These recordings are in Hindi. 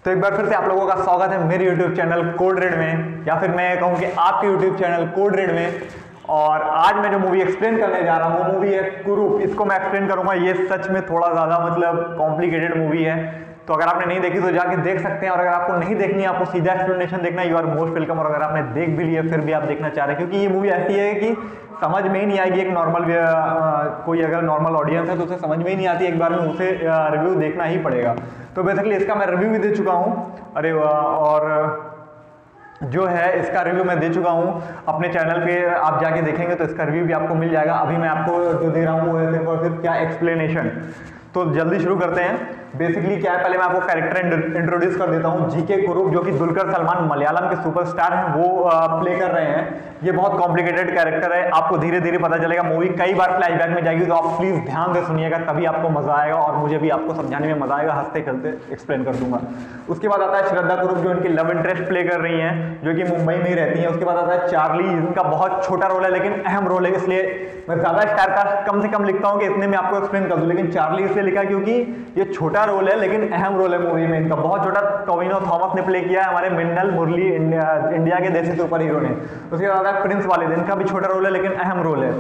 तो एक बार फिर से आप लोगों का स्वागत है मेरे YouTube चैनल कोड रेड में, या फिर मैं कहूँ कि आपके YouTube चैनल कोड रेड में। और आज मैं जो मूवी एक्सप्लेन करने जा रहा हूँ वो मूवी है कुरूप। इसको मैं एक्सप्लेन करूँगा, ये सच में थोड़ा ज़्यादा मतलब कॉम्प्लिकेटेड मूवी है, तो अगर आपने नहीं देखी तो जाके देख सकते हैं। और अगर आपको नहीं देखनी है, आपको सीधा एक्सप्लेनेशन देखना है, यू आर मोस्ट वेलकम। और अगर आपने देख भी लिया फिर भी आप देखना चाह रहे हैं, क्योंकि ये मूवी ऐसी है कि समझ में ही नहीं आएगी। एक नॉर्मल कोई अगर नॉर्मल ऑडियंस है तो उसे समझ में ही नहीं आती, एक बार में उसे रिव्यू देखना ही पड़ेगा। तो बेसिकली इसका मैं रिव्यू भी दे चुका हूँ, अरे और जो है इसका रिव्यू मैं दे चुका हूँ अपने चैनल पे, आप जाके देखेंगे तो इसका रिव्यू भी आपको मिल जाएगा। अभी मैं आपको जो दे रहा हूँ वो है सिर्फ और सिर्फ क्या एक्सप्लेनेशन। तो जल्दी शुरू करते हैं। बेसिकली क्या है, पहले मैं आपको कैरेक्टर इंट्रोड्यूस कर देता हूँ। जीके कुरूप जो कि दुलकर सलमान मलयालम के सुपरस्टार हैं वो प्ले कर रहे हैं। ये बहुत कॉम्प्लिकेटेड कैरेक्टर है, आपको धीरे धीरे पता चलेगा। मूवी कई बार फ्लैशबैक में जाएगी, तो आप प्लीज ध्यान से सुनिएगा, तभी आपको मजा आएगा और मुझे भी आपको समझाने में मजा आएगा। हंसते खेलते एक्सप्लेन कर दूंगा। उसके बाद आता है श्रद्धा कुरूप जो इनकी लव इंटरेस्ट प्ले कर रही हैं, जो कि मुंबई में ही रहती हैं। उसके बाद आता है चार्ली, जिनका बहुत छोटा रोल है लेकिन अहम रोल है, इसलिए मैं ज्यादा स्टार कास्ट कम से कम लिखता हूँ कि इतने में आपको एक्सप्लेन कर दूं। लेकिन चार्ली इसलिए लिखा क्योंकि ये छोटा रोल है लेकिन अहम रोल है मूवी में इनका, बहुत छोटा। टोविनो थॉमस ने प्ले किया है, हमारे मिन्नल मुरली इंडिया के देसी सुपर हीरो ने। उसके बाद आता है प्रिंस वालिद, इनका भी छोटा रोल है लेकिन अहम रोल है।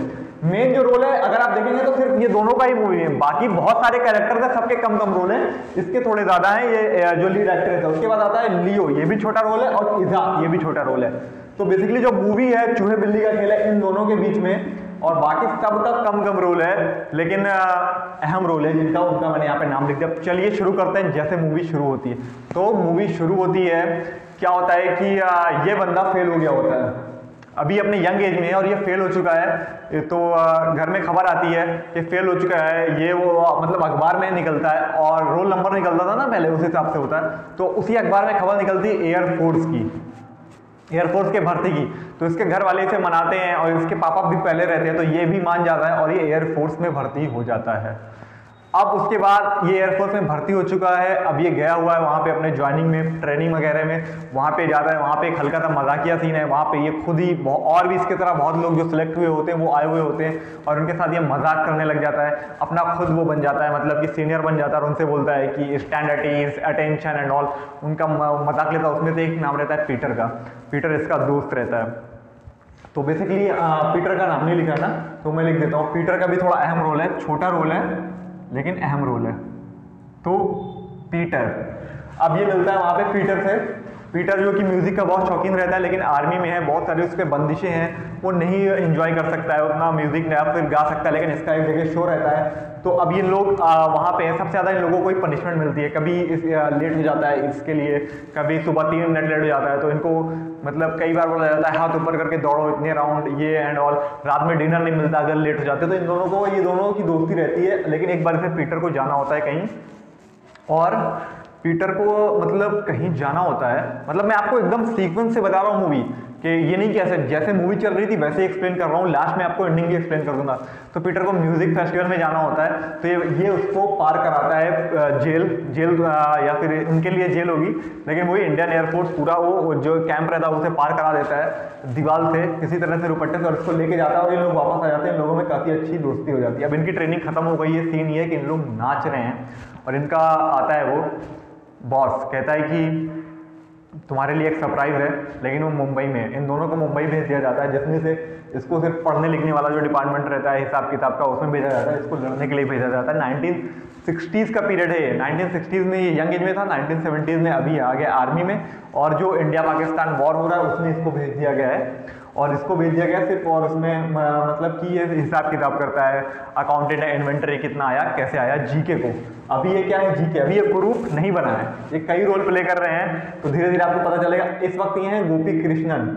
मेन जो रोल है अगर आप देखेंगे तो सिर्फ ये दोनों का ही मूवी है, बाकी बहुत सारे कैरेक्टर है, सबके कम कम रोल है, इसके थोड़े ज्यादा हैं। ये जो लीड एक्ट्रेस है। उसके बाद आता है लियो, ये भी छोटा रोल है, और इज़ा ये भी छोटा रोल है। तो बेसिकली जो मूवी है चूहे बिल्ली का खेल है इन दोनों के बीच में, और बाकी सबका कम कम रोल है लेकिन अहम रोल है जिनका, उनका मैंने यहाँ पे नाम लिख दिया। चलिए शुरू करते हैं जैसे मूवी शुरू होती है। तो मूवी शुरू होती है, क्या होता है कि ये बंदा फेल हो गया होता है, अभी अपने यंग एज में है और ये फेल हो चुका है। तो घर में खबर आती है कि फेल हो चुका है। ये वो मतलब अखबार में निकलता है, और रोल नंबर निकलता था ना पहले, उस हिसाब से होता है। तो उसी अखबार में खबर निकलती है एयरफोर्स की, एयरफोर्स के भर्ती की। तो इसके घर वाले इसे मनाते हैं, और इसके पापा भी पहले रहते हैं, तो ये भी मान जाता है और ये एयरफोर्स में भर्ती हो जाता है। अब उसके बाद ये एयरफोर्स में भर्ती हो चुका है, अब ये गया हुआ है वहाँ पे अपने ज्वाइनिंग में, ट्रेनिंग वगैरह में, वहाँ पे जाता है। वहाँ पे एक हल्का सा मजाकिया सीन है, वहाँ पे ये खुद ही और भी इसके तरह बहुत लोग जो सिलेक्ट हुए होते हैं वो आए हुए होते हैं, और उनके साथ ये मजाक करने लग जाता है, अपना खुद वो बन जाता है, मतलब कि सीनियर बन जाता है, और उनसे बोलता है कि stand at ease, attention and all, उनका मजाक लेता है। उसमें से एक नाम रहता है पीटर का, पीटर इसका दोस्त रहता है। तो बेसिकली पीटर का नाम नहीं लिखा ना, तो मैं लिख देता हूँ। पीटर का भी थोड़ा अहम रोल है, छोटा रोल है लेकिन अहम रोल है। तो पीटर, अब ये मिलता है वहाँ पे पीटर से। पीटर जो कि म्यूजिक का बहुत शौकीन रहता है, लेकिन आर्मी में है, बहुत सारी उस पर बंदिशें हैं, वो नहीं एंजॉय कर सकता है उतना म्यूजिक, या फिर गा सकता है, लेकिन इसका एक जगह शो रहता है। तो अब ये लोग वहाँ पे सबसे ज़्यादा इन लोगों को कोई पनिशमेंट मिलती है, कभी लेट हो जाता है इसके लिए, कभी सुबह 3 मिनट लेट हो जाता है, तो इनको मतलब कई बार बोला जाता है हाथ ऊपर करके दौड़ो इतने राउंड, ये एंड ऑल। रात में डिनर नहीं मिलता अगर लेट हो जाते, तो इन दोनों को, ये दोनों की दोस्ती रहती है। लेकिन एक बार से पीटर को जाना होता है कहीं, और पीटर को मतलब कहीं जाना होता है, मतलब मैं आपको एकदम सीक्वेंस से बता रहा हूँ मूवी, कि ये नहीं कि ऐसे जैसे मूवी चल रही थी वैसे ही एक्सप्लेन कर रहा हूँ, लास्ट में आपको एंडिंग भी एक्सप्लेन कर दूंगा। तो पीटर को म्यूजिक फेस्टिवल में जाना होता है, तो ये उसको पार कराता है जेल या फिर उनके लिए जेल होगी, लेकिन वही इंडियन एयरफोर्स पूरा वो जो कैंप रहता है उसे पार करा देता है दीवार से किसी तरह से रुपट्टे से, और इसको लेके जाता है, और ये लोग वापस आ जाते हैं। इन लोगों में काफ़ी अच्छी दोस्ती हो जाती है। अब इनकी ट्रेनिंग खत्म हो गई है, सीन ये है कि इन लोग नाच रहे हैं, और इनका आता है वो बॉस, कहता है कि तुम्हारे लिए एक सरप्राइज है, लेकिन वो मुंबई में है। इन दोनों को मुंबई भेज दिया जाता है, जिसमें से इसको सिर्फ पढ़ने लिखने वाला जो डिपार्टमेंट रहता है हिसाब किताब का, उसमें भेजा जाता है, इसको लड़ने के लिए भेजा जाता है। 1960s का पीरियड है ये, 1960s में ये यंग एज में था, 1970s में अभी आ गया आर्मी में, और जो इंडिया पाकिस्तान वॉर हो रहा है उसमें इसको भेज दिया गया है। और इसको भेज दिया गया सिर्फ, और उसमें मतलब कि ये हिसाब किताब करता है, अकाउंटेंट है, इन्वेंटरी कितना आया, कैसे आया, जीके को। अभी ये क्या है, जीके, अभी ये कुरूप नहीं बना है, ये कई रोल प्ले कर रहे हैं, तो धीरे धीरे आपको पता चलेगा। इस वक्त ये हैं गोपी कृष्णन,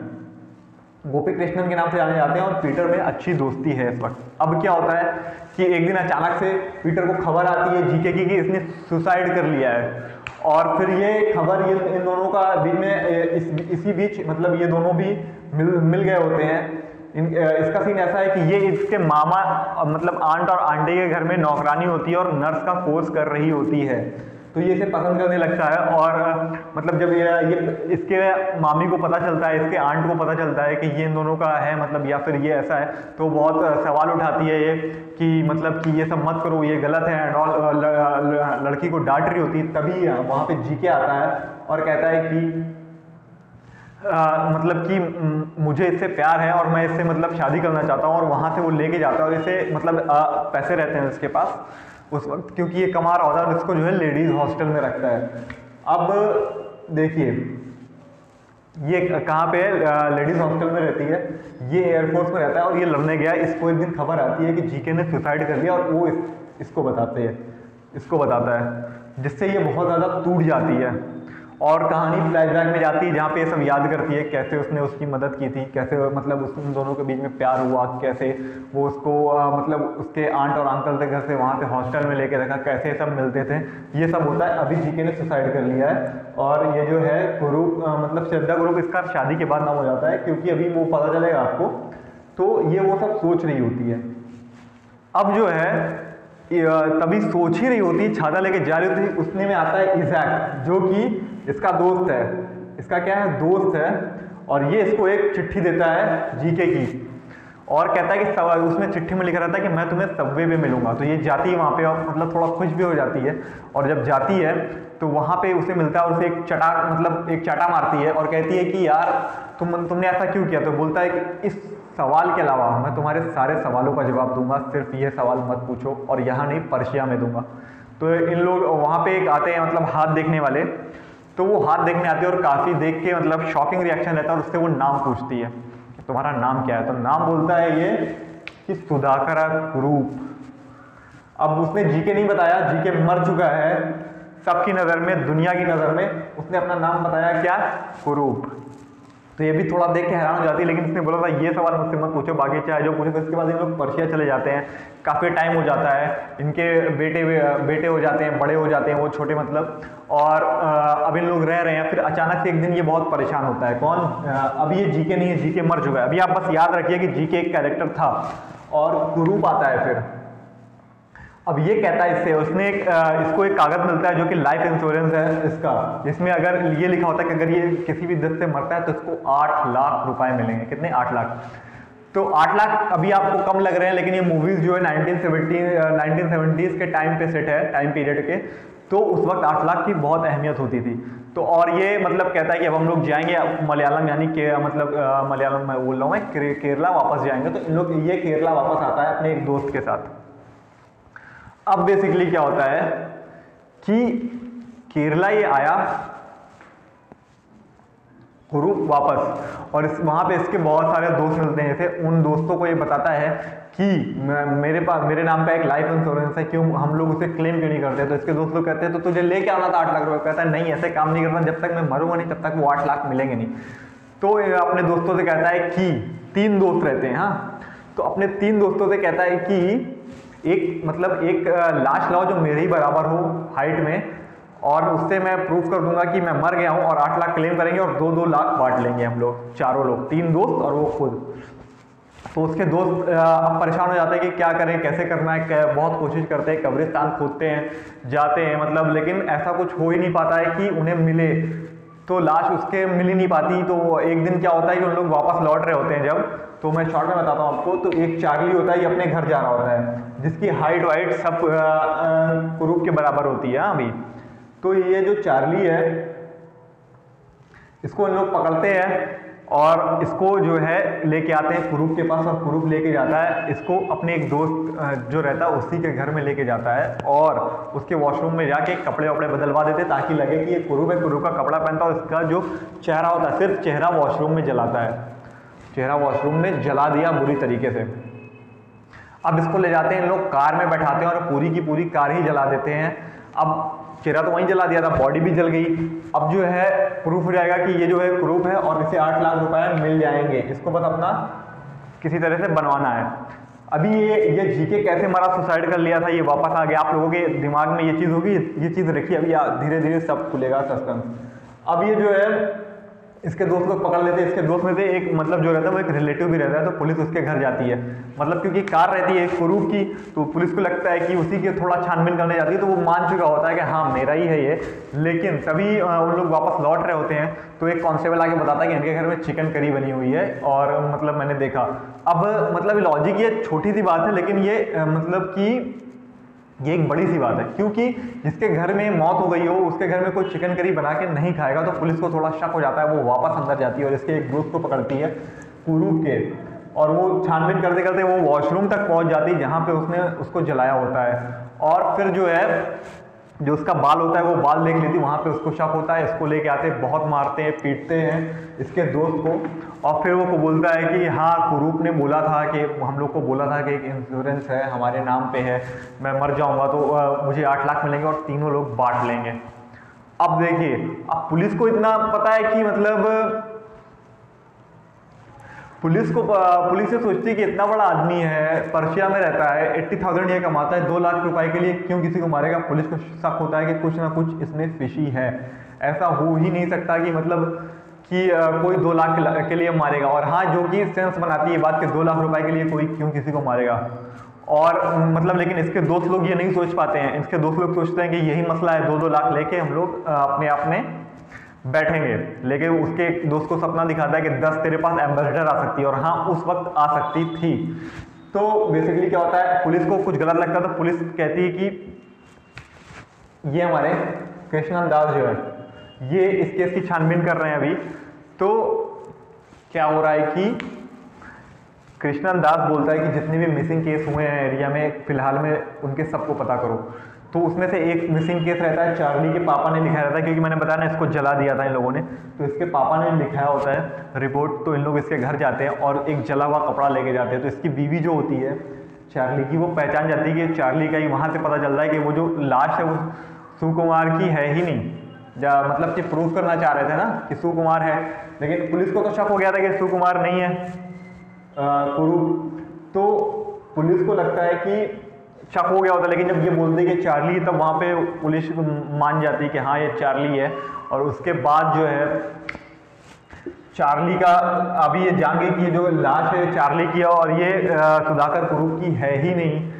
गोपी कृष्णन के नाम से जाने जाते हैं, और पीटर में अच्छी दोस्ती है इस वक्त। अब क्या होता है कि एक दिन अचानक से पीटर को खबर आती है जीके की कि इसने सुसाइड कर लिया है, और फिर ये खबर ये इन दोनों का बीच में इसी बीच मतलब ये दोनों भी मिल गए होते हैं। इसका सीन ऐसा है कि ये इसके मामा मतलब आंट और आंटी के घर में नौकरानी होती है और नर्स का कोर्स कर रही होती है। तो ये इसे पसंद करने लगता है। और मतलब जब ये इसके मामी को पता चलता है, इसके आंट को पता चलता है कि ये इन दोनों का है मतलब या फिर ये ऐसा है, तो बहुत सवाल उठाती है ये कि मतलब कि ये सब मत करो, ये गलत है एंड ऑल। लड़की को डांट रही होती, तभी वहाँ पे जीके आता है और कहता है कि मतलब कि मुझे इससे प्यार है और मैं इससे मतलब शादी करना चाहता हूँ। और वहाँ से वो लेके जाता है और इसे मतलब पैसे रहते हैं इसके पास उस वक्त, क्योंकि ये कमा रहा होता है, और इसको जो है लेडीज़ हॉस्टल में रखता है। अब देखिए ये कहाँ पे है, लेडीज़ हॉस्टल में रहती है, ये एयरफोर्स में रहता है और ये लड़ने गया। इसको एक दिन खबर आती है कि जीके ने सुसाइड कर लिया और वो इसको बताता है, जिससे ये बहुत ज़्यादा टूट जाती है। और कहानी फ्लैशबैक में जाती है जहाँ पे ये सब याद करती है कैसे उसने उसकी मदद की थी, कैसे मतलब उन दोनों के बीच में प्यार हुआ, कैसे वो उसको मतलब उसके आंट और अंकल के घर से वहाँ से हॉस्टल में लेके रखा, कैसे सब मिलते थे, ये सब होता है। अभी जीके ने सुसाइड कर लिया है और ये जो है कुरूप मतलब श्रद्धा कुरूप, इसका शादी के बाद नाम हो जाता है, क्योंकि अभी वो पता चलेगा आपको। तो ये वो सब सोच रही होती है। अब जो है तभी सोच ही रही होती है, छाता लेके जा रही होती, उसने में आता है इज़ैक, जो कि इसका दोस्त है, इसका क्या है दोस्त है। और ये इसको एक चिट्ठी देता है जीके की और कहता है कि उसमें चिट्ठी में लिखा रहता है कि मैं तुम्हें सबवे में मिलूंगा। तो ये जाती है वहाँ पे और मतलब थोड़ा खुश भी हो जाती है। और जब जाती है तो वहाँ पे उसे मिलता है और उसे एक चाटा मारती है और कहती है कि यार तुमने ऐसा क्यों किया। तो बोलता है कि इस सवाल के अलावा मैं तुम्हारे सारे सवालों का जवाब दूंगा, सिर्फ ये सवाल मत पूछो, और यहाँ नहीं पर्शिया में दूंगा। तो इन लोग वहाँ पे एक आते हैं मतलब हाथ देखने वाले, तो वो हाथ देखने आते हैं और काफ़ी देख के मतलब शॉकिंग रिएक्शन रहता है और उससे वो नाम पूछती है तुम्हारा नाम क्या है। तो नाम बोलता है ये कि सुधाकर कुरूप। अब उसने जीके नहीं बताया, जीके मर चुका है सबकी नज़र में, दुनिया की नज़र में। उसने अपना नाम बताया क्या, कुरूप। तो ये भी थोड़ा देख के हैरान हो जाती है, लेकिन इसने बोला था ये सवाल मुझसे मत पूछो, बाकी चाहे जो पूछो। तो इसके बाद इन लोग पर्शिया चले जाते हैं, काफ़ी टाइम हो जाता है, इनके बेटे हो जाते हैं, बड़े हो जाते हैं वो छोटे मतलब। और अब इन लोग रह रहे हैं। फिर अचानक से एक दिन ये बहुत परेशान होता है। कौन, अब ये जीके नहीं है, जीके मर चुका है। अभी आप बस याद रखिए कि जीके एक कैरेक्टर था और कुरूप आता है। फिर अब ये कहता है इससे, उसने इसको एक कागज़ मिलता है जो कि लाइफ इंश्योरेंस है इसका, जिसमें अगर ये लिखा होता है कि अगर ये किसी भी दर्द से मरता है तो इसको 8 लाख रुपए मिलेंगे। कितने, 8 लाख। तो 8 लाख अभी आपको कम लग रहे हैं, लेकिन ये मूवीज़ जो है 1970s के टाइम पे सेट है, टाइम पीरियड के। तो उस वक्त 8 लाख की बहुत अहमियत होती थी। तो और ये मतलब कहता है कि अब हम लोग जाएंगे मलयालम, यानी कि मतलब मलयालम मैं बोल रहा हूँ मैं, केरला वापस जाएंगे। तो इन लोग ये केरला वापस आता है अपने एक दोस्त के साथ। अब बेसिकली क्या होता है कि केरला ये आया कुरूप वापस, और वहाँ पे इसके बहुत सारे दोस्त मिलते हैं। जैसे उन दोस्तों को ये बताता है कि मेरे नाम पे एक लाइफ इंश्योरेंस है, क्यों हम लोग उसे क्लेम क्यों नहीं करते। तो इसके दोस्त लोग कहते हैं तो तुझे लेके आना था 8 लाख रुपए। कहता है नहीं, ऐसे काम नहीं करना, जब तक मैं मरूंगा नहीं तब तक वो 8 लाख मिलेंगे नहीं। तो अपने दोस्तों से कहता है कि 3 दोस्त रहते हैं, हाँ, तो अपने 3 दोस्तों से कहता है कि एक लाश लाओ जो मेरे ही बराबर हो हाइट में, और उससे मैं प्रूफ कर दूंगा कि मैं मर गया हूं, और 8 लाख क्लेम करेंगे और 2-2 लाख बांट लेंगे हम लोग, चारों लोग, 3 दोस्त और वो खुद। तो उसके दोस्त अब परेशान हो जाते हैं कि क्या करें, कैसे करना है। बहुत कोशिश करते हैं, कब्रिस्तान खोदते हैं, जाते हैं मतलब, लेकिन ऐसा कुछ हो ही नहीं पाता है कि उन्हें मिले। तो लाश उसके मिल ही नहीं पाती। तो एक दिन क्या होता है कि उन लोग वापस लौट रहे होते हैं जब, तो मैं शॉर्ट में बताता हूँ आपको। तो एक चार्ली होता है, ये अपने घर जा रहा होता है, जिसकी हाइट वाइट सब कुरूप के बराबर होती है अभी। तो ये जो चार्ली है, इसको इन लोग पकड़ते हैं और इसको जो है लेके आते हैं कुरूप के पास, और कुरूप लेके जाता है इसको अपने एक दोस्त जो रहता है उसी के घर में लेके जाता है, और उसके वॉशरूम में जाके कपड़े वपड़े बदलवा देते ताकि लगे कि ये कुरूप है, कुरूप का कपड़ा पहनता है। और इसका जो चेहरा होता है, सिर्फ चेहरा वॉशरूम में जलाता है, चेहरा वॉशरूम में जला दिया बुरी तरीके से। अब इसको ले जाते हैं इन लोग, कार में बैठाते हैं और पूरी की पूरी कार ही जला देते हैं। अब चेहरा तो वहीं जला दिया था, बॉडी भी जल गई। अब जो है प्रूफ हो जाएगा कि ये जो है कुरूप है और इसे 8 लाख रुपए मिल जाएंगे। इसको बस अपना किसी तरह से बनवाना है। अभी ये जीके कैसे मरा, सुसाइड कर लिया था, ये वापस आ गया। आप लोगों के दिमाग में ये चीज़ होगी, ये चीज़ रखिए, अभी धीरे धीरे सब खुलेगा सस्पेंस। अब ये जो है इसके दोस्त लोग पकड़ लेते हैं। इसके दोस्त में से एक मतलब जो रहता है वो एक रिलेटिव भी रहता है, तो पुलिस उसके घर जाती है। मतलब क्योंकि कार रहती है कुरूप की, तो पुलिस को लगता है कि उसी की थोड़ा छानबीन करने जाती है, तो वो मान चुका होता है कि हाँ मेरा ही है ये। लेकिन तभी उन लोग वापस लौट रहे होते हैं, तो एक कांस्टेबल आके बताता है कि इनके घर में चिकन करी बनी हुई है, और मतलब मैंने देखा। अब मतलब लॉजिक ये छोटी सी बात है, लेकिन ये मतलब कि ये एक बड़ी सी बात है, क्योंकि जिसके घर में मौत हो गई हो उसके घर में कोई चिकन करी बना के नहीं खाएगा, तो पुलिस को थोड़ा शक हो जाता है। वो वापस अंदर जाती है और इसके एक दोस्त को पकड़ती है कुरूप के, और वो छानबीन करते करते वो वॉशरूम तक पहुंच जाती है जहाँ पे उसने उसको जलाया होता है। और फिर जो है जो उसका बाल होता है वो बाल देख लेती, वहाँ पे उसको शक होता है। इसको लेके आते, बहुत मारते हैं, पीटते हैं इसके दोस्त को, और फिर वो को बोलता है कि हाँ कुरूप ने बोला था कि हम लोग को बोला था कि एक इंश्योरेंस है हमारे नाम पे है, मैं मर जाऊंगा तो मुझे 8 लाख मिलेंगे और तीनों लोग बांट लेंगे। अब देखिए, अब पुलिस को इतना पता है कि मतलब पुलिस से सोचती है कि इतना बड़ा आदमी है, पर्शिया में रहता है, 80,000 ये कमाता है, 2 लाख रुपए के लिए क्यों किसी को मारेगा। पुलिस को शक होता है कि कुछ ना कुछ इसमें फिशी है, ऐसा हो ही नहीं सकता कि मतलब कि कोई 2 लाख के लिए मारेगा। और हाँ, जो कि सेंस बनाती है बात कि 2 लाख रुपए के लिए कोई क्यों किसी को मारेगा। और मतलब लेकिन इसके दोस्त लोग ये नहीं सोच पाते हैं। इसके दोस्त लोग सोचते हैं कि यही मसला है, 2-2 लाख लेके हम लोग अपने आप में बैठेंगे। लेकिन उसके दोस्त को सपना दिखाता है कि 10 तेरे पास एम्बेसडर आ सकती है, और हाँ उस वक्त आ सकती थी। तो बेसिकली क्या होता है, पुलिस को कुछ गलत लगता है, तो पुलिस कहती है कि ये हमारे कृष्णन दास जो है ये इस केस की छानबीन कर रहे हैं अभी। तो क्या हो रहा है कि कृष्णन दास बोलता है कि जितने भी मिसिंग केस हुए हैं एरिया में फिलहाल में उनके सबको पता करो। तो उसमें से एक मिसिंग केस रहता है, चार्ली के पापा ने लिखाया रहता है, क्योंकि मैंने बताया ना इसको जला दिया था इन लोगों ने, तो इसके पापा ने लिखाया होता है रिपोर्ट। तो इन लोग इसके घर जाते हैं और एक जला हुआ कपड़ा लेके जाते हैं। तो इसकी बीवी जो होती है चार्ली की, वो पहचान जाती है कि चार्ली का ही। वहाँ से पता चलता है कि वो जो लाश है वो सुकुमार की है ही नहीं, मतलब कि प्रूव करना चाह रहे थे ना कि सुकुमार है, लेकिन पुलिस को तो शक हो गया था कि सुकुमार नहीं है कुरूप। तो पुलिस को लगता है कि शक हो गया होता, लेकिन जब ये बोलते कि चार्ली, तब वहाँ पे पुलिस मान जाती है कि हाँ ये चार्ली है। और उसके बाद जो है चार्ली का अभी ये जान गई कि जो लाश है चार्ली की है और ये सुधाकर कुरूप की है ही नहीं।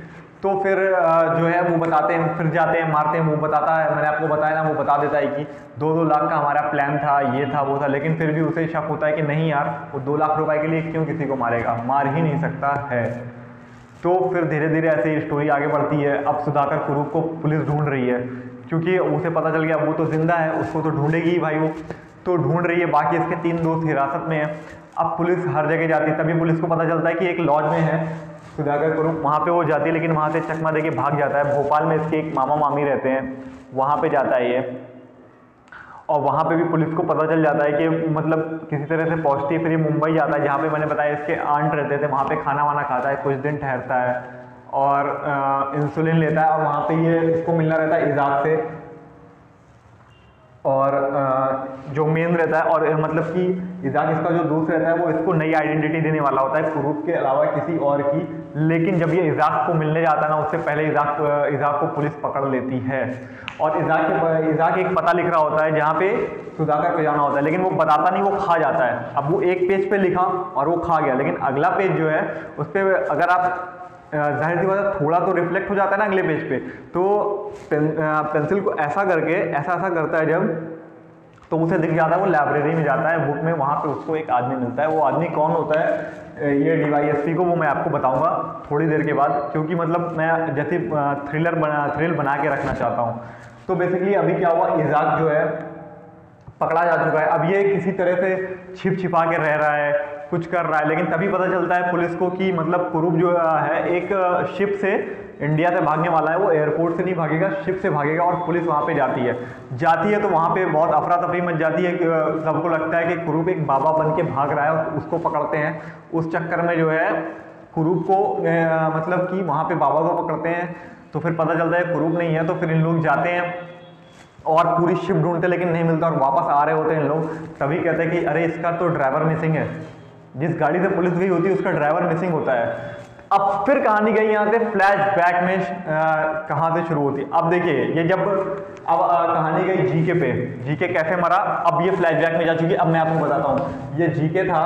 तो फिर जो है वो बताते हैं, फिर जाते हैं मारते हैं। वो बताता है, मैंने आपको बताया ना, वो बता देता है कि 2-2 लाख का हमारा प्लान था, ये था वो था। लेकिन फिर भी उसे शक होता है कि नहीं यार, वो 2 लाख रुपए के लिए क्यों किसी को मारेगा, मार ही नहीं सकता है। तो फिर धीरे धीरे ऐसे स्टोरी आगे बढ़ती है। अब सुधाकर कुरूप को पुलिस ढूंढ रही है, क्योंकि उसे पता चल गया वो तो जिंदा है, उसको तो ढूंढेगी ही भाई वो। तो ढूंढ रही है, बाकी इसके 3 दोस्त हिरासत में है। अब पुलिस हर जगह जाती है, तभी पुलिस को पता चलता है कि एक लॉज में है सुधाकर कुरूप, वहाँ पे वो जाती है, लेकिन वहाँ से चकमा देके भाग जाता है। भोपाल में इसके एक मामा मामी रहते हैं, वहाँ पे जाता है ये, और वहाँ पे भी पुलिस को पता चल जाता है कि मतलब किसी तरह से पहुँचती है। फिर ये मुंबई जाता है, जहाँ पे मैंने बताया इसके आंट रहते थे, वहाँ पे खाना वाना खाता है, कुछ दिन ठहरता है और इंसुलिन लेता है। और वहाँ पे ये इसको मिलना रहता है इजाक से, और जो मेन रहता है, और मतलब कि इजाक इसका जो दोस्त रहता है वो इसको नई आइडेंटिटी देने वाला होता है कुरूप के अलावा किसी और की। लेकिन जब ये इजाक को मिलने जाता है ना, उससे पहले इजाक को पुलिस पकड़ लेती है। और इजाक एक पता लिख रहा होता है जहाँ पे सुधाकर को जाना होता है, लेकिन वो बताता नहीं, वो खा जाता है। अब वो एक पेज पे लिखा और वो खा गया, लेकिन अगला पेज जो है उस पर अगर आप जाहिर सी बात है थोड़ा तो रिफ्लेक्ट हो जाता है ना अगले पेज पे। तो पेंसिल को ऐसा करके ऐसा करता है जब, तो उसे दिख जाता है, वो लाइब्रेरी में जाता है बुक में, वहाँ पे उसको एक आदमी मिलता है। वो आदमी कौन होता है, ये DYSP को, वो मैं आपको बताऊंगा थोड़ी देर के बाद, क्योंकि मतलब मैं जैसे थ्रिल बना के रखना चाहता हूँ। तो बेसिकली अभी क्या हुआ, इजाक जो है पकड़ा जा चुका है। अब ये किसी तरह से छिपा के रह रहा है, कुछ कर रहा है, लेकिन तभी पता चलता है पुलिस को कि मतलब कुरूप जो है एक शिप से इंडिया से भागने वाला है। वो एयरपोर्ट से नहीं भागेगा, शिप से भागेगा। और पुलिस वहाँ पे जाती है तो वहाँ पे बहुत अफरा तफरी मच जाती है। सबको लगता है कि कुरूप एक बाबा बन के भाग रहा है, उसको पकड़ते हैं। उस चक्कर में जो है कुरूप को मतलब कि वहाँ पे बाबा को पकड़ते हैं। तो फिर पता चलता है कुरूप नहीं है, तो फिर इन लोग जाते हैं और पूरी शिप ढूंढते, लेकिन नहीं मिलता। और वापस आ रहे होते हैं इन लोग, तभी कहते हैं कि अरे इसका तो ड्राइवर मिसिंग है। जिस गाड़ी से पुलिस गई होती है उसका ड्राइवर मिसिंग होता है। अब फिर कहानी गई यहाँ से फ्लैशबैक में, कहाँ से शुरू होती है। अब देखिए ये जब अब कहानी गई जीके पे, जीके कैसे मरा, अब ये फ्लैशबैक में जा चुकी है। अब मैं आपको बताता हूँ, ये जीके था,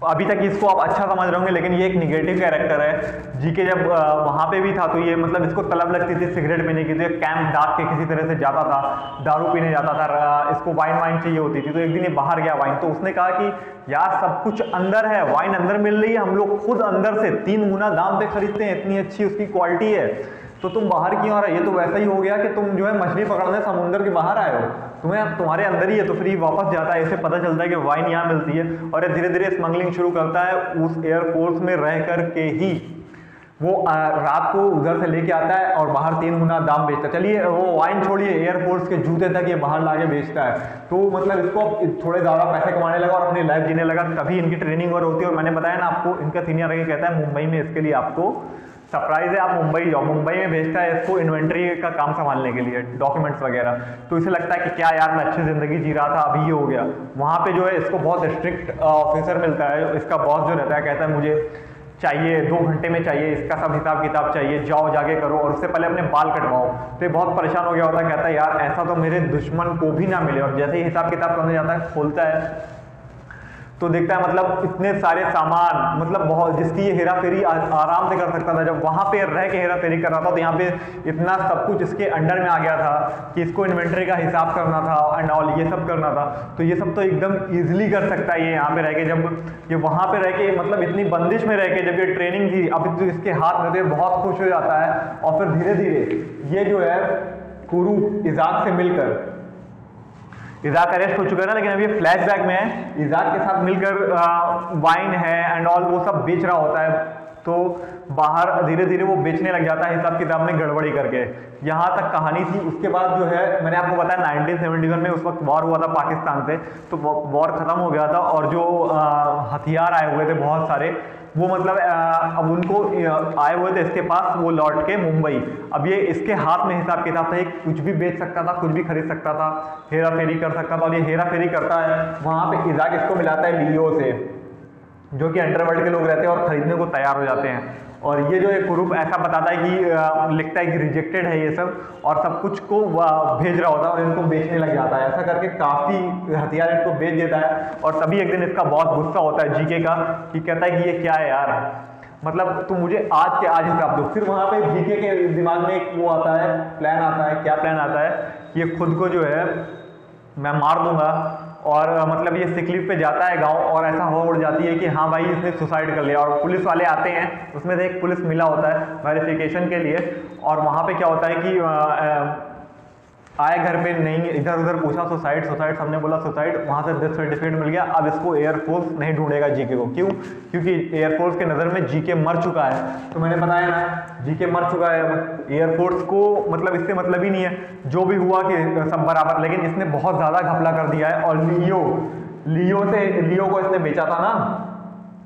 अभी तक इसको आप अच्छा समझ रहे होंगे, लेकिन ये एक निगेटिव कैरेक्टर है। जीके जब वहाँ पे भी था तो ये मतलब इसको तलब लगती थी सिगरेट पीने की, तो कैंप डाक के किसी तरह से जाता था, दारू पीने जाता था, इसको वाइन वाइन चाहिए होती थी। तो एक दिन ये बाहर गया वाइन, तो उसने कहा कि यार सब कुछ अंदर है, वाइन अंदर मिल रही है, हम लोग खुद अंदर से 3 गुना दाम पे खरीदते हैं, इतनी अच्छी उसकी क्वालिटी है, तो तुम बाहर क्यों आ रहे हो? ये तो वैसा ही हो गया कि तुम जो है मछली पकड़ने समुद्र के बाहर आए हो, तुम्हें तुम्हारे अंदर ही है, तो फिर ये वापस जाता है। ऐसे पता चलता है कि वाइन यहाँ मिलती है, और ये धीरे धीरे स्मगलिंग शुरू करता है उस एयरफोर्स में रह करके ही। वो रात को उधर से लेके आता है और बाहर 3 गुना दाम बेचता है। चलिए वो वाइन छोड़िए, एयरफोर्स के जूते तक ये बाहर लाके बेचता है। तो मतलब इसको थोड़े ज़्यादा पैसे कमाने लगा और अपनी लाइफ जीने लगा। तभी इनकी ट्रेनिंग और होती है, और मैंने बताया ना आपको, इनका सीनियर आगे कहता है मुंबई में इसके लिए आपको सरप्राइज है, आप मुंबई जाओ। मुंबई में भेजता है इसको इन्वेंट्री का काम संभालने के लिए, डॉक्यूमेंट्स वगैरह। तो इसे लगता है कि क्या यार मैं अच्छी ज़िंदगी जी रहा था, अभी ये हो गया। वहाँ पे जो है इसको बहुत स्ट्रिक्ट ऑफिसर मिलता है, इसका बॉस जो रहता है कहता है मुझे चाहिए 2 घंटे में चाहिए, इसका सब हिसाब किताब चाहिए, जाओ जाके करो, और उससे पहले अपने बाल कटवाओ। तो ये बहुत परेशान हो गया होता है, कहता है यार ऐसा तो मेरे दुश्मन को भी ना मिले। और जैसे ही हिसाब किताब करने जाता है, खोलता है तो देखता है मतलब इतने सारे सामान, मतलब बहुत, जिसकी ये हेरा फेरी आराम से कर सकता था। जब वहाँ पे रह के हेरा फेरी कर रहा था तो यहाँ पे इतना सब कुछ इसके अंडर में आ गया था कि इसको इन्वेंट्री का हिसाब करना था एंड ऑल, ये सब करना था। तो ये सब तो एकदम ईजिली कर सकता है ये यहाँ पे रह के। जब ये वहाँ पे रह के मतलब इतनी बंदिश में रह के जब ये ट्रेनिंग थी, अब तो इसके हाथ में, तो ये बहुत खुश हो जाता है। और फिर धीरे धीरे ये जो है कुरूप इजाक से मिलकर, इजाक अरेस्ट हो चुका है ना, लेकिन अब ये फ्लैशबैक में है, इजाक के साथ मिलकर वाइन है एंड ऑल वो सब बेच रहा होता है। तो बाहर धीरे धीरे वो बेचने लग जाता है हिसाब किताब में गड़बड़ी करके। यहाँ तक कहानी थी। उसके बाद जो है मैंने आपको बताया 1971 में उस वक्त वॉर हुआ था पाकिस्तान से, तो वॉर खत्म हो गया था, और जो हथियार आए हुए थे बहुत सारे, वो मतलब अब उनको आए हुए थे इसके पास, वो लौट के मुंबई। अब ये इसके हाथ में हिसाब किताब था, ये कुछ भी बेच सकता था, कुछ भी खरीद सकता था, हेरा फेरी कर सकता था। और ये हेरा फेरी करता है, वहाँ पे इजाक इसको मिलाता है लियो से, जो कि अंडरवर्ल्ड के लोग रहते हैं और खरीदने को तैयार हो जाते हैं। और ये जो एक ग्रुप ऐसा बताता है कि लिखता है कि रिजेक्टेड है ये सब, और सब कुछ को भेज रहा होता है और इनको बेचने लग जाता है। ऐसा करके काफ़ी हथियार इनको बेच देता है। और तभी एक दिन इसका बहुत गुस्सा होता है जीके का, कि कहता है कि ये क्या है यार, मतलब तुम मुझे आज के आज हिसाब दो। फिर वहाँ पे जीके के दिमाग में एक वो आता है, प्लान आता है। क्या प्लान आता है? ये खुद को जो है मैं मार दूंगा, और मतलब ये सिक लीव पे जाता है गांव, और ऐसा हो उड़ जाती है कि हाँ भाई इसने सुसाइड कर लिया। और पुलिस वाले आते हैं, उसमें से एक पुलिस मिला होता है वेरिफिकेशन के लिए, और वहाँ पे क्या होता है कि आए घर पे नहीं, इधर उधर पूछा सुसाइड, सबने बोला सुसाइड, वहाँ से डेथ सर्टिफिकेट मिल गया। अब इसको एयरफोर्स नहीं ढूंढेगा जीके को। क्यों? क्योंकि एयरफोर्स के नज़र में जीके मर चुका है। तो मैंने बताया ना, जीके मर चुका है, एयरफोर्स को मतलब इससे मतलब ही नहीं है, जो भी हुआ कि सब बराबर। लेकिन इसने बहुत ज़्यादा घपला कर दिया है। और लियो को इसने बेचा था ना,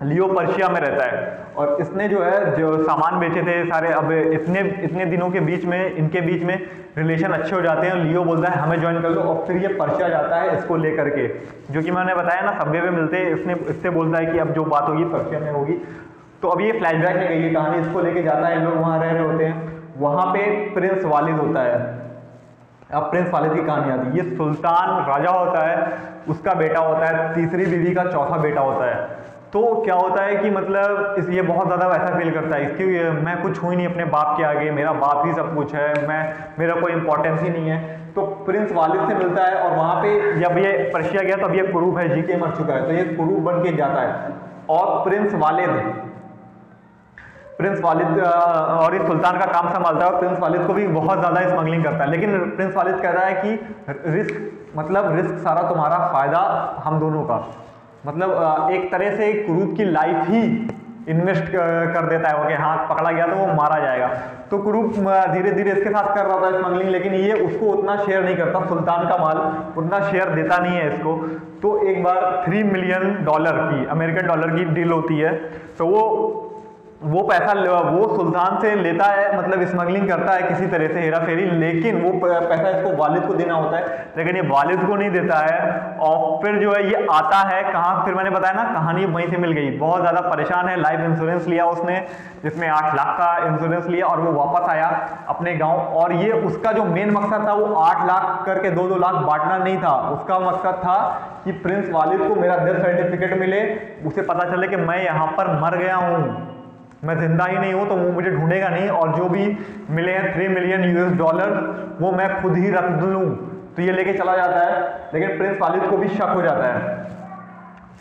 लियो पर्शिया में रहता है, और इसने जो है जो सामान बेचे थे सारे, अब इतने दिनों के बीच में इनके बीच में रिलेशन अच्छे हो जाते हैं। लियो बोलता है हमें ज्वाइन कर लो, और फिर ये पर्शिया जाता है इसको लेकर के, जो कि मैंने बताया ना सबवे पे मिलते हैं। इससे बोलता है कि अब जो बात होगी पर्शिया में होगी। तो अब ये फ्लैशबैक में गई है कहानी, इसको लेके जाता है, लोग वहाँ रह रहे होते हैं। वहाँ पे प्रिंस वालिद होता है। अब प्रिंस वालिद की कहानी आती है। ये सुल्तान राजा होता है, उसका बेटा होता है, तीसरी बीवी का चौथा बेटा होता है। तो क्या होता है कि मतलब ये बहुत ज़्यादा वैसा फील करता है कि मैं कुछ हुई नहीं अपने बाप के आगे, मेरा बाप ही सब कुछ है, मेरा कोई इंपॉर्टेंस ही नहीं है। तो प्रिंस वालिद से मिलता है, और वहाँ पे जब ये पर्शिया गया तब ये कुरूप है, जीके मर चुका है, तो ये कुरूप बन के जाता है। और प्रिंस वालिद और इस सुल्तान का काम संभालता है, और प्रिंस वालिद को भी बहुत ज़्यादा स्मगलिंग करता है। लेकिन प्रिंस वालिद कहता है कि रिस्क सारा तुम्हारा, फ़ायदा हम दोनों का। मतलब एक तरह से कुरूप की लाइफ ही इन्वेस्ट कर देता है वो, कि हाँ पकड़ा गया तो वो मारा जाएगा। तो कुरूप धीरे धीरे इसके साथ कर रहा था स्मगलिंग, लेकिन ये उसको उतना शेयर नहीं करता, सुल्तान का माल उतना शेयर देता नहीं है इसको। तो एक बार $3 मिलियन की, अमेरिकन डॉलर की डील होती है। तो वो वो पैसा वो सुल्तान से लेता है, मतलब स्मगलिंग करता है किसी तरह से, हेरा फेरी, लेकिन वो पैसा इसको वालिद को देना होता है, लेकिन ये वालिद को नहीं देता है। और फिर जो है ये आता है कहाँ, फिर मैंने बताया ना कहानी वहीं से मिल गई। बहुत ज़्यादा परेशान है, लाइफ इंश्योरेंस लिया उसने जिसमें 8 लाख का इंश्योरेंस लिया, और वो वापस आया अपने गाँव। और ये उसका जो मेन मकसद था वो 8 लाख करके 2-2 लाख बांटना नहीं था, उसका मकसद था कि प्रिंस वालिद को मेरा डेथ सर्टिफिकेट मिले, उसे पता चले कि मैं यहाँ पर मर गया हूँ, मैं जिंदा ही नहीं हूं, तो वो मुझे ढूंढेगा नहीं, और जो भी मिले हैं 3 मिलियन US डॉलर वो मैं खुद ही रख लूं। तो ये लेके चला जाता है, लेकिन प्रिंस वालिद को भी शक हो जाता है,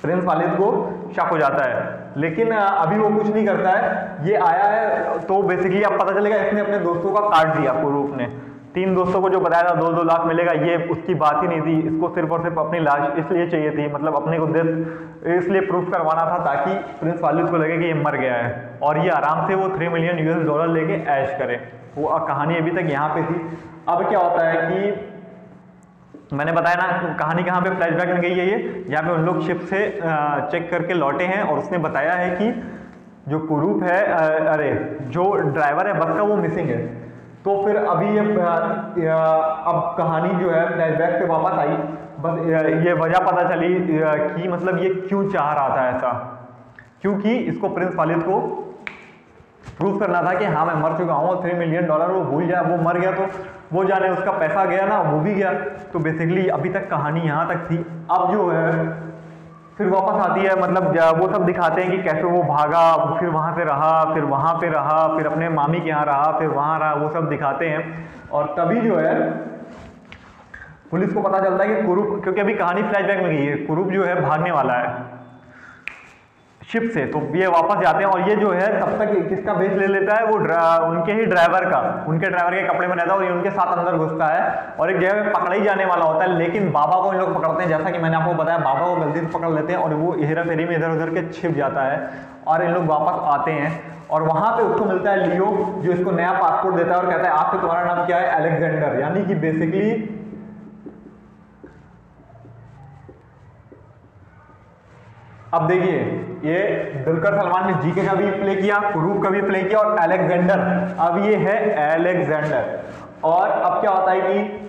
प्रिंस वालिद को शक हो जाता है, लेकिन अभी वो कुछ नहीं करता है। ये आया है तो बेसिकली अब पता चलेगा इसने अपने दोस्तों का काट दिया, कुरूप ने 3 दोस्तों को जो बताया था 2-2 लाख मिलेगा, ये उसकी बात ही नहीं थी। इसको सिर्फ और सिर्फ अपनी लाश इसलिए चाहिए थी, मतलब अपने को डेथ इसलिए प्रूफ करवाना था ताकि प्रिंस वालिद को लगे कि ये मर गया है, और ये आराम से वो 3 मिलियन US डॉलर लेके ऐश करे। वो कहानी अभी तक यहाँ पे थी। अब क्या होता है कि मैंने बताया ना कहानी कहाँ पे फ्लैशबैक में गई है, ये यहाँ पे उन लोग शिप से चेक करके लौटे हैं, और उसने बताया है कि जो कुरूप है, अरे जो ड्राइवर है बस का, वो मिसिंग है। तो फिर अभी अब कहानी जो है फ्लैशबैक से वापस आई, बस ये वजह पता चली कि मतलब ये क्यों चाह रहा था ऐसा, क्योंकि इसको प्रिंस वालिद को प्रूव करना था कि हाँ मैं मर चुका हूँ, 3 मिलियन डॉलर वो भूल जाए, वो मर गया तो वो जाने उसका पैसा गया ना, वो भी गया। तो बेसिकली अभी तक कहानी यहाँ तक थी। अब जो है फिर वापस आती है, मतलब वो सब दिखाते हैं कि कैसे वो भागा, फिर वहाँ से रहा, फिर वहाँ पे रहा, फिर अपने मामी के यहाँ रहा, फिर वहाँ रहा, वो सब दिखाते हैं। और तभी जो है पुलिस को पता चलता है कि कुरूप, क्योंकि अभी कहानी फ्लैशबैक में गई है, कुरूप जो है भागने वाला है शिप से। तो ये वापस जाते हैं, और ये जो है तब तक किसका भेष ले लेता है, वो उनके ही ड्राइवर का, उनके ड्राइवर के कपड़े में रहता है, और ये उनके साथ अंदर घुसता है, और एक जगह में पकड़ा ही जाने वाला होता है। लेकिन बाबा को इन लोग पकड़ते हैं, जैसा कि मैंने आपको बताया, बाबा को गलती से पकड़ लेते हैं, और वो हेरा फेरी में इधर उधर के छिप जाता है, और इन लोग वापस आते हैं। और वहां पे उसको मिलता है लियो, जो इसको नया पासपोर्ट देता है और कहता है आपसे तुम्हारा नाम क्या है, अलेक्जेंडर, यानी कि बेसिकली अब देखिए ये दुलकर सलमान ने जीके का भी प्ले किया, कुरूप का भी प्ले किया, और अलेक्जेंडर, अब ये है अलेक्जेंडर। और अब क्या होता है कि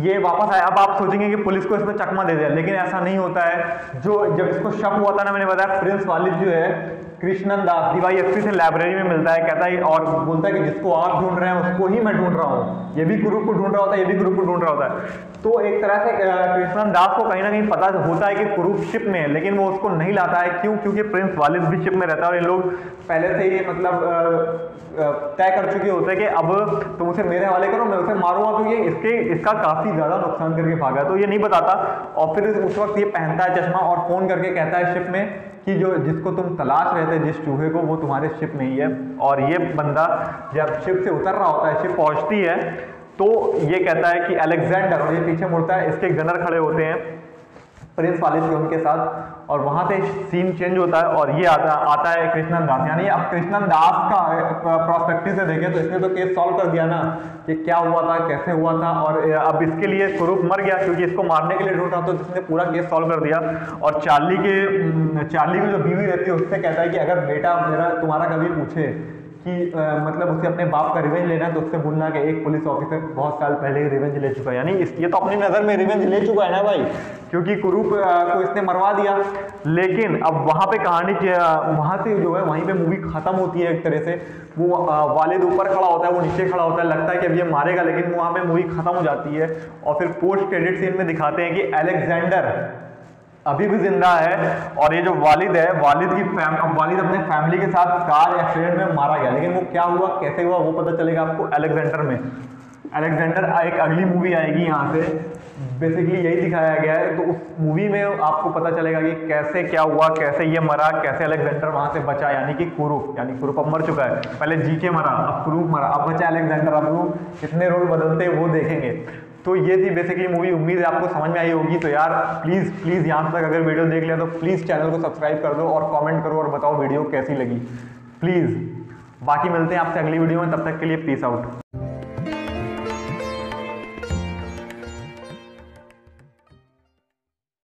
ये वापस आया। अब आप सोचेंगे कि पुलिस को इसमें चकमा दे दिया, लेकिन ऐसा नहीं होता है। जो जब इसको शक हुआ था ना, मैंने बताया प्रिंस वालिद जो है कृष्णन दास DYSP से लाइब्रेरी में मिलता है, कहता है और बोलता है कि जिसको आप ढूंढ रहे हैं उसको ही मैं ढूंढ रहा हूँ। ये भी कुरूप को ढूंढ रहा होता है, ये भी कुरूप को ढूंढ रहा होता है। तो एक तरह से कृष्णन दास को कहीं ना कहीं पता होता है कि कुरूप शिप में है, लेकिन वो उसको नहीं लाता है। क्यों? क्योंकि प्रिंस वालिद भी शिप में रहता है, और ये लोग पहले से ही मतलब तय कर चुके होते हैं कि अब तुम उसे मेरे हवाले करो, मैं उसे मारूंगा, तो ये इसका काफी ज्यादा नुकसान करके भागा। तो ये नहीं बताता, और फिर उस वक्त ये पहनता है चश्मा और फोन करके कहता है शिप में कि जो जिसको तुम तलाश रहे थे, जिस चूहे को, वो तुम्हारे शिप में ही है। और ये बंदा जब शिप से उतर रहा होता है, शिप पहुंचती है, तो ये कहता है कि अलेक्जेंडर, और ये पीछे मुड़ता है, इसके गनर खड़े होते हैं प्रिंस वालिद के उनके साथ, और वहां से सीन चेंज होता है, और ये आता है कृष्णन दास। यानी अब कृष्णन दास का प्रोस्पेक्टिव से देखें तो इसने तो केस सॉल्व कर दिया ना कि क्या हुआ था, कैसे हुआ था, और अब इसके लिए कुरूप मर गया क्योंकि इसको मारने के लिए ढूंढ रहा था, तो इसने पूरा केस सॉल्व कर दिया। और चार्ली की जो बीवी रहती है उससे कहता है कि अगर बेटा मेरा तुम्हारा कभी पूछे कि मतलब उसे अपने बाप का रिवेंज लेना है, तो उससे बोलना कि एक पुलिस ऑफिसर बहुत साल पहले ही रिवेंज ले चुका है। यानी ये तो अपनी नज़र में रिवेंज ले चुका है ना भाई, क्योंकि कुरूप को इसने मरवा दिया। लेकिन अब वहाँ पे कहानी वहाँ से जो है वहीं पे मूवी खत्म होती है एक तरह से। वो वालिद ऊपर खड़ा होता है, वो नीचे खड़ा होता है, लगता है कि अब ये मारेगा, लेकिन वहाँ पे मूवी खत्म हो जाती है। और फिर पोस्ट क्रेडिट सीन में दिखाते हैं कि अलेक्जेंडर अभी भी जिंदा है, और ये जो वालिद है, वालिद अपने फैमिली के साथ कार एक्सीडेंट में मारा गया। लेकिन वो क्या हुआ, कैसे हुआ, वो पता चलेगा आपको अलेक्जेंडर में। अलेक्जेंडर एक अगली मूवी आएगी, यहाँ से बेसिकली यही दिखाया गया है। तो उस मूवी में आपको पता चलेगा कि कैसे क्या हुआ, कैसे ये मरा, कैसे अलेक्जेंडर वहां से बचा। यानी कि कुरूप अब मर चुका है, पहले जीके मरा, अब कुरूप मरा, अब बचा अलेक्जेंडर। अब वो कितने रोल बदलते हैं वो देखेंगे। तो ये थी बेसिकली मूवी। उम्मीद है आपको समझ में आई होगी। तो यार प्लीज़ यहाँ तक अगर वीडियो देख लिया तो प्लीज़ चैनल को सब्सक्राइब कर दो और कमेंट करो और बताओ वीडियो कैसी लगी प्लीज़। बाकी मिलते हैं आपसे अगली वीडियो में, तब तक के लिए पीस आउट।